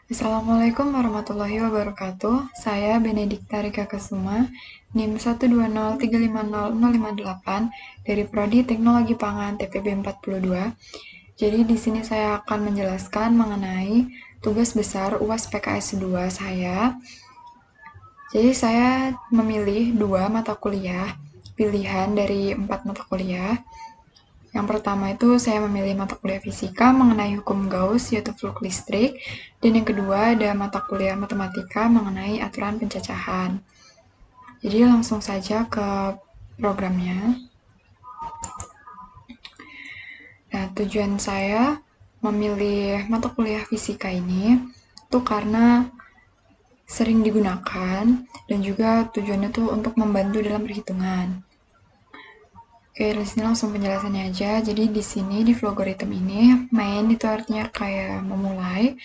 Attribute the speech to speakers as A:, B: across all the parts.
A: Assalamualaikum warahmatullahi wabarakatuh. Saya Benedikta Rika Kesuma, NIM 120350058 dari Prodi Teknologi Pangan TPB 42. Jadi di sini saya akan menjelaskan mengenai tugas besar UAS PKS 2 saya. Jadi saya memilih 2 mata kuliah pilihan dari 4 mata kuliah. Yang pertama itu saya memilih mata kuliah fisika mengenai hukum Gauss yaitu flux listrik, dan yang kedua ada mata kuliah matematika mengenai aturan pencacahan. Jadi langsung saja ke programnya. Nah, tujuan saya memilih mata kuliah fisika ini itu karena sering digunakan dan juga tujuannya tuh untuk membantu dalam perhitungan. Oke, di sini langsung penjelasannya aja. Jadi di sini di logaritm ini main itu artinya kayak memulai.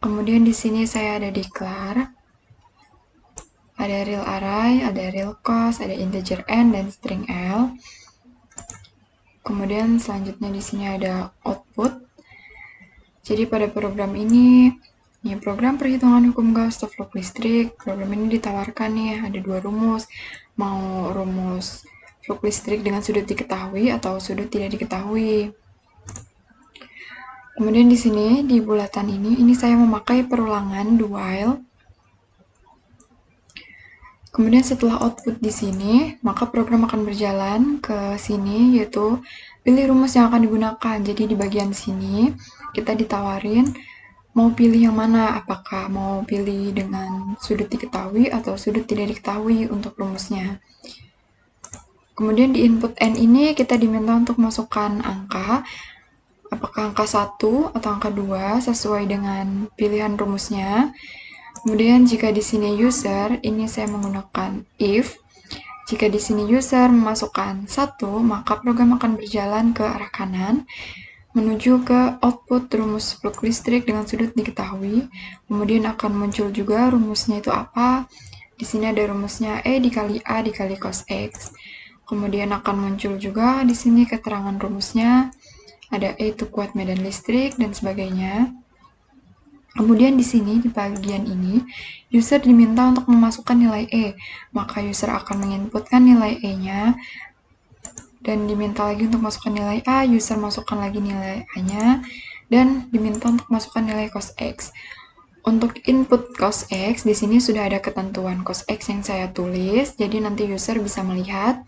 A: Kemudian di sini saya ada declare, ada real array, ada real cost, ada integer n dan string l. Kemudian selanjutnya di sini ada output. Jadi pada program ini program perhitungan hukum Gauss atau flux listrik. Program ini ditawarkan nih ada 2 rumus. Mau rumus flux listrik dengan sudut diketahui atau sudut tidak diketahui. Kemudian di sini di bulatan ini saya memakai perulangan do while. Kemudian setelah output di sini, maka program akan berjalan ke sini, yaitu pilih rumus yang akan digunakan. Jadi di bagian sini kita ditawarin mau pilih yang mana, apakah mau pilih dengan sudut diketahui atau sudut tidak diketahui untuk rumusnya. Kemudian di input n ini kita diminta untuk masukkan angka, apakah angka 1 atau angka 2 sesuai dengan pilihan rumusnya. Kemudian jika di sini user, ini saya menggunakan if. Jika di sini user memasukkan 1, maka program akan berjalan ke arah kanan menuju ke output rumus flux listrik dengan sudut diketahui. Kemudian akan muncul juga rumusnya itu apa. Di sini ada rumusnya E dikali A dikali cos X. Kemudian akan muncul juga di sini keterangan rumusnya. Ada E itu kuat medan listrik dan sebagainya. Kemudian di sini di bagian ini user diminta untuk memasukkan nilai E, maka user akan menginputkan nilai E-nya dan diminta lagi untuk masukkan nilai A, user masukkan lagi nilai A-nya dan diminta untuk masukkan nilai cos X. Untuk input cos X di sini sudah ada ketentuan cos X yang saya tulis, jadi nanti user bisa melihat.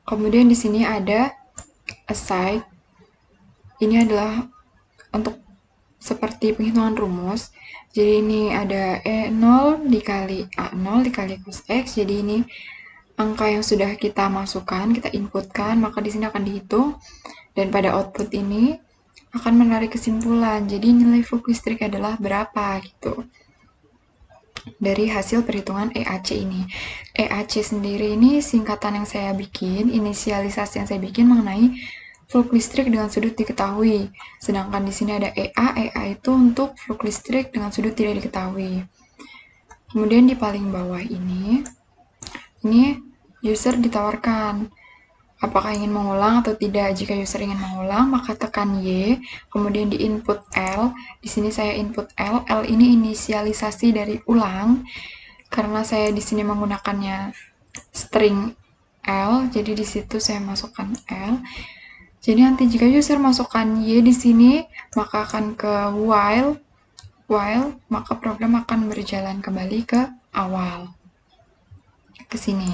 A: Kemudian di sini ada aside. Ini adalah untuk seperti penghitungan rumus. Jadi ini ada E0 dikali A0 dikali cos X. Jadi ini angka yang sudah kita masukkan, kita inputkan, maka di sini akan dihitung. Dan pada output ini akan menarik kesimpulan. Jadi nilai flux listrik adalah berapa gitu. Dari hasil perhitungan EAC ini. EAC sendiri ini singkatan yang saya bikin, inisialisasi yang saya bikin mengenai flux listrik dengan sudut diketahui. Sedangkan di sini ada EA, EA itu untuk flux listrik dengan sudut tidak diketahui. Kemudian di paling bawah ini user ditawarkan apakah ingin mengulang atau tidak. Jika user ingin mengulang, maka tekan Y, kemudian di input L. Di sini saya input L. L ini inisialisasi dari ulang. Karena saya di sini menggunakannya string L, jadi di situ saya masukkan L. Jadi nanti jika user masukkan Y di sini, maka akan ke while, maka program akan berjalan kembali ke awal. Ke sini.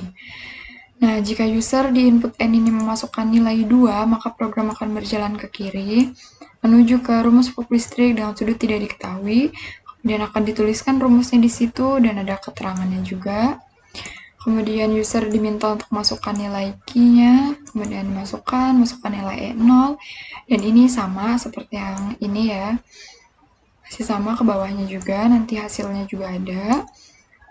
A: Nah, jika user di input N ini memasukkan nilai 2, maka program akan berjalan ke kiri, menuju ke rumus flux listrik dengan sudut tidak diketahui, kemudian akan dituliskan rumusnya di situ, dan ada keterangannya juga. Kemudian user diminta untuk masukkan nilai Q-nya, kemudian masukkan nilai E0, dan ini sama seperti yang ini ya. Masih sama ke bawahnya juga, nanti hasilnya juga ada.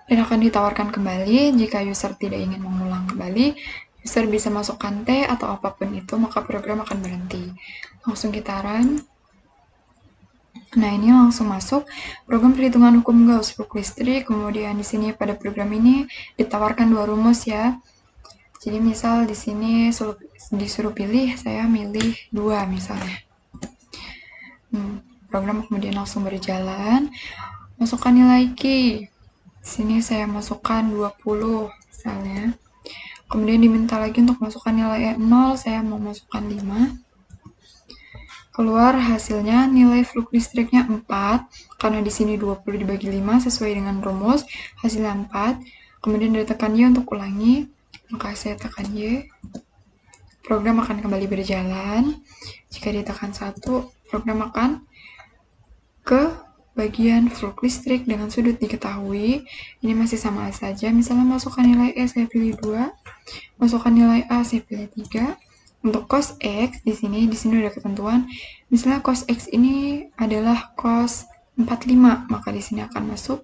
A: Dan akan ditawarkan kembali jika user tidak ingin mengulang kembali, user bisa masukkan T atau apapun itu, maka program akan berhenti. Langsung kita run. Nah, ini langsung masuk program perhitungan hukum Gauss flux listrik. Kemudian di sini pada program ini ditawarkan 2 rumus ya. Jadi misal di sini disuruh pilih, saya milih 2 misalnya. Program kemudian langsung berjalan. Masukkan nilai key. Sini saya masukkan 20 misalnya. Kemudian diminta lagi untuk masukkan nilai E0, saya mau masukkan 5. Keluar hasilnya nilai flux listriknya 4, karena di sini 20 dibagi 5 sesuai dengan rumus, hasilnya 4. Kemudian ditekan Y untuk ulangi, maka saya tekan Y. Program akan kembali berjalan. Jika ditekan 1, program akan ke bagian flux listrik dengan sudut diketahui. Ini masih sama saja, misalnya masukkan nilai E saya pilih 2, masukkan nilai A saya pilih 3. Untuk cos X di sini ada ketentuan, misalnya cos X ini adalah cos 45, maka di sini akan masuk.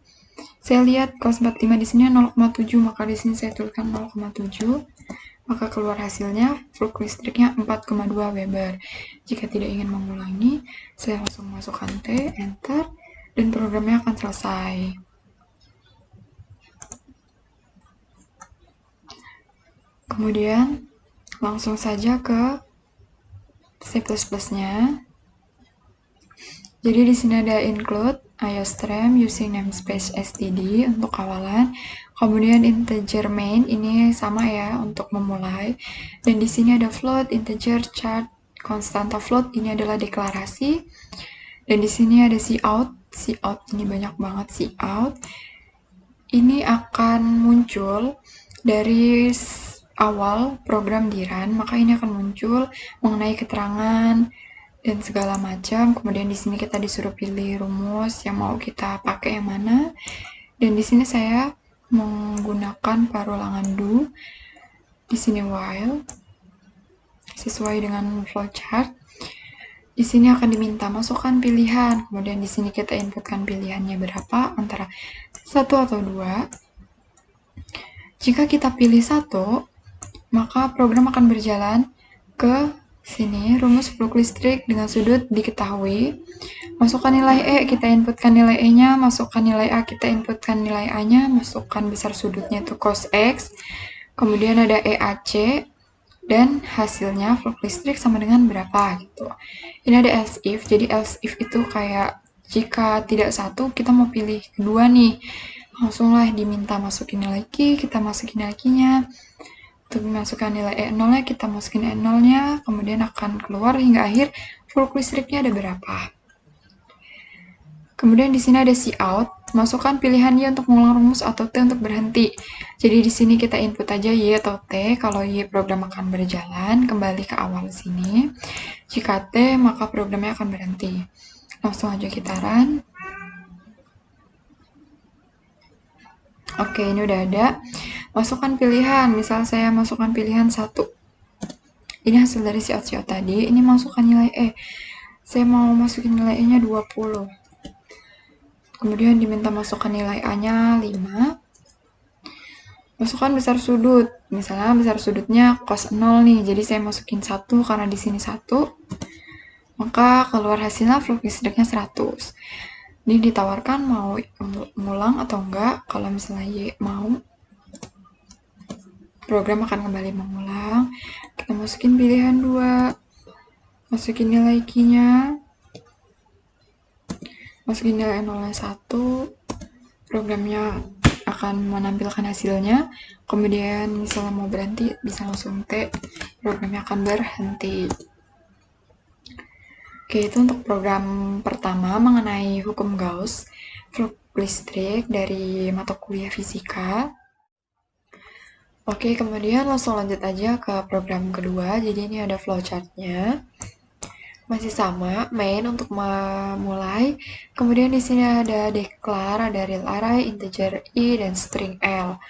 A: Saya lihat cos 45 di sini 0,7, maka di sini saya tuliskan 0,7. Maka keluar hasilnya flux listriknya 4,2 Weber. Jika tidak ingin mengulangi, saya langsung masukkan T, enter, dan programnya akan selesai. Kemudian langsung saja ke C++ nya. Jadi di sini ada include IOSTREM using namespace std untuk awalan. Kemudian integer main ini sama ya untuk memulai. Dan di sini ada float, integer, chart, konstanta float ini adalah deklarasi. Dan di sini ada cout. Cout ini banyak banget cout. Ini akan muncul dari awal program di run, maka ini akan muncul mengenai keterangan dan segala macam. Kemudian di sini kita disuruh pilih rumus yang mau kita pakai yang mana. Dan di sini saya menggunakan parulangan do. Di sini while sesuai dengan flowchart. Di sini akan diminta masukkan pilihan. Kemudian di sini kita inputkan pilihannya berapa, antara 1 atau 2. Jika kita pilih 1, maka program akan berjalan ke sini, rumus flux listrik dengan sudut diketahui. Masukkan nilai E, kita inputkan nilai E-nya, masukkan nilai A, kita inputkan nilai A-nya, masukkan besar sudutnya itu cos X. Kemudian ada EAC, dan hasilnya flux listrik sama dengan berapa gitu. Ini ada else if, jadi else if itu kayak jika tidak 1, kita mau pilih kedua nih, langsunglah diminta masukin nilai Q, kita masukin nilai Q-nya. Untuk memasukkan nilai E0-nya, kita masukin E0-nya, kemudian akan keluar hingga akhir flux listriknya ada berapa. Kemudian di sini ada cout, masukkan pilihan Y untuk mengulang rumus atau T untuk berhenti. Jadi di sini kita input aja Y atau T, kalau Y program akan berjalan, kembali ke awal sini. Jika T, maka programnya akan berhenti. Langsung aja kita run. Oke, ini udah ada. Masukkan pilihan, misal saya masukkan pilihan 1. Ini hasil dari cout tadi, ini masukkan nilai E. Saya mau masukin nilai E-nya 20. Kemudian diminta masukkan nilai A-nya 5. Masukkan besar sudut. Misalnya besar sudutnya cos 0 nih, jadi saya masukin 1 karena di sini 1. Maka keluar hasilnya flux listriknya 100. Ini ditawarkan mau ngulang atau enggak. Kalau misalnya Y mau, program akan kembali mengulang. Kita masukin pilihan 2. Masukin nilai Q-nya. Masukin nilai 0-nya 1. Programnya akan menampilkan hasilnya. Kemudian misalnya mau berhenti, bisa langsung T. Programnya akan berhenti. Oke, itu untuk program pertama mengenai hukum Gauss, flux listrik dari mata kuliah fisika. Oke, kemudian langsung lanjut aja ke program kedua. Jadi ini ada flowchart-nya. Masih sama, main untuk memulai. Kemudian di sini ada declare, ada real array, integer I, dan string L.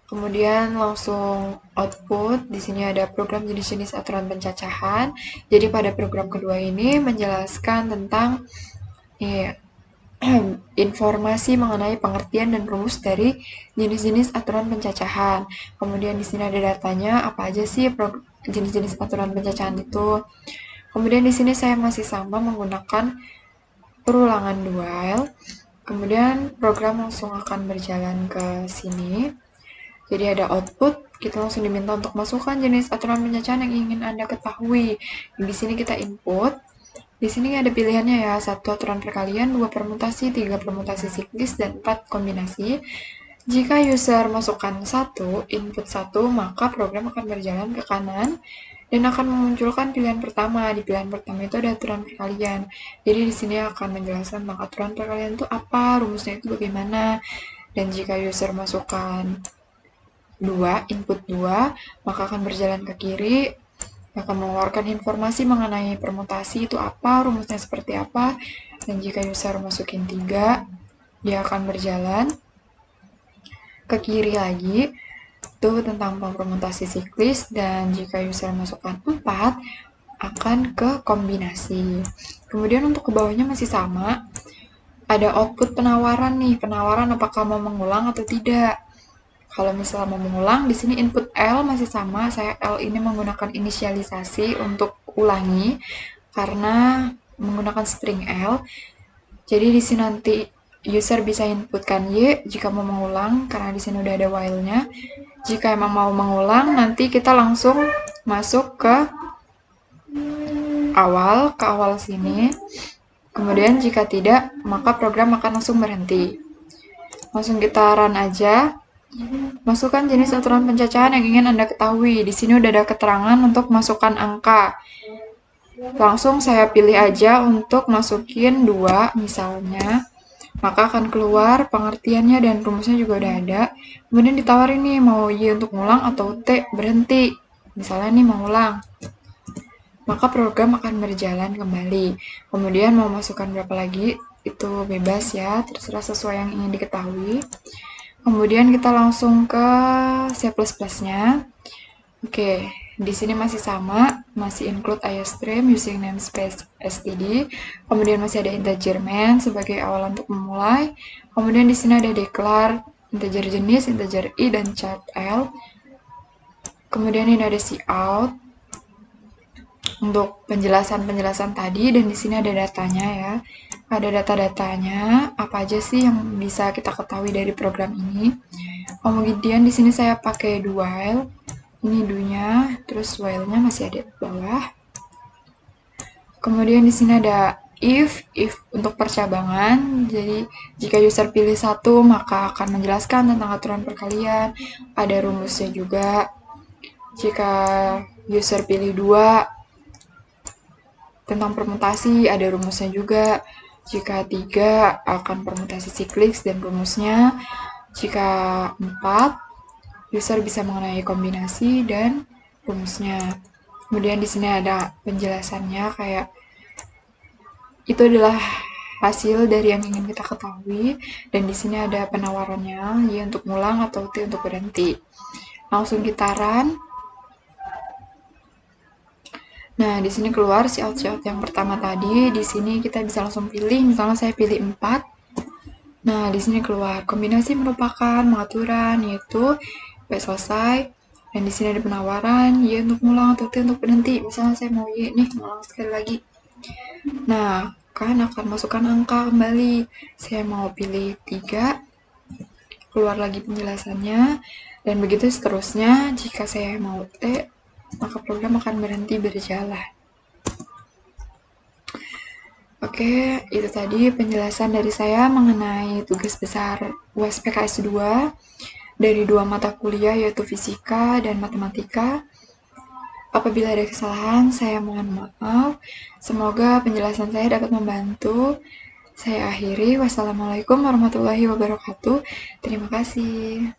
A: Kemudian langsung output, di sini ada program jenis-jenis aturan pencacahan. Jadi pada program kedua ini menjelaskan tentang informasi mengenai pengertian dan rumus dari jenis-jenis aturan pencacahan. Kemudian di sini ada datanya, apa aja sih jenis-jenis aturan pencacahan itu. Kemudian di sini saya masih sama menggunakan perulangan while. Kemudian program langsung akan berjalan ke sini. Jadi ada output, kita langsung diminta untuk masukkan jenis aturan pencacahan yang ingin Anda ketahui. Di sini kita input. Di sini ada pilihannya ya, 1 aturan perkalian, 2 permutasi, 3 permutasi siklis, dan 4 kombinasi. Jika user masukkan 1, input 1, maka program akan berjalan ke kanan dan akan memunculkan pilihan pertama. Di pilihan pertama itu ada aturan perkalian. Jadi di sini akan menjelaskan tentang aturan perkalian itu apa, rumusnya itu bagaimana. Dan jika user masukkan 2, input 2, maka akan berjalan ke kiri, akan mengeluarkan informasi mengenai permutasi itu apa, rumusnya seperti apa. Dan jika user masukin 3, dia akan berjalan ke kiri lagi, itu tentang permutasi siklis. Dan jika user masukkan 4, akan ke kombinasi. Kemudian untuk ke bawahnya masih sama, ada output penawaran nih, penawaran apakah mau mengulang atau tidak. Kalau misalnya mau mengulang, di sini input L masih sama, saya L ini menggunakan inisialisasi untuk ulangi, karena menggunakan string L. Jadi di sini nanti user bisa inputkan Y jika mau mengulang, karena di sini udah ada while-nya. Jika emang mau mengulang, nanti kita langsung masuk ke awal sini. Kemudian jika tidak, maka program akan langsung berhenti. Langsung kita run aja. Masukkan jenis aturan pencacahan yang ingin Anda ketahui. Di sini udah ada keterangan untuk masukkan angka. Langsung saya pilih aja untuk masukin 2 misalnya. Maka akan keluar pengertiannya dan rumusnya juga udah ada. Kemudian ditawarin nih mau Y untuk ngulang atau T berhenti. Misalnya nih mau ulang. Maka program akan berjalan kembali. Kemudian mau masukkan berapa lagi, itu bebas ya, terserah sesuai yang ingin diketahui. Kemudian kita langsung ke C++-nya. Oke, di sini masih sama, masih include IOStream using namespace std. Kemudian masih ada integer main sebagai awal untuk memulai. Kemudian di sini ada declare, integer jenis, integer i, dan chart l. Kemudian ini ada cout untuk penjelasan-penjelasan tadi, dan di sini ada datanya ya. Ada data-datanya, apa aja sih yang bisa kita ketahui dari program ini. Kemudian di sini saya pakai do while. Ini do-nya, terus while-nya masih ada di bawah. Kemudian di sini ada if untuk percabangan. Jadi jika user pilih 1, maka akan menjelaskan tentang aturan perkalian. Ada rumusnya juga. Jika user pilih 2, tentang permutasi, ada rumusnya juga. Jika 3, akan permutasi siklis dan rumusnya. Jika 4, user bisa mengenai kombinasi dan rumusnya. Kemudian di sini ada penjelasannya, kayak itu adalah hasil dari yang ingin kita ketahui, dan di sini ada penawarannya, Y untuk ngulang atau T untuk berhenti. Langsung kita run. Nah, di sini keluar cout yang pertama tadi. Di sini kita bisa langsung pilih, misalnya saya pilih 4. Nah, di sini keluar kombinasi merupakan pengaturan, yaitu sampai selesai. Dan di sini ada penawaran, Y untuk ngulang atau T untuk berhenti. Misalnya saya mau Y nih, ngulang sekali lagi. Nah, kan akan masukkan angka kembali. Saya mau pilih 3, keluar lagi penjelasannya, dan begitu seterusnya. Jika saya mau T, maka program akan berhenti berjalan. Oke, itu tadi penjelasan dari saya mengenai tugas besar UAS PKS 2 dari 2 mata kuliah, yaitu fisika dan matematika. Apabila ada kesalahan, saya mohon maaf. Semoga penjelasan saya dapat membantu. Saya akhiri. Wassalamualaikum warahmatullahi wabarakatuh. Terima kasih.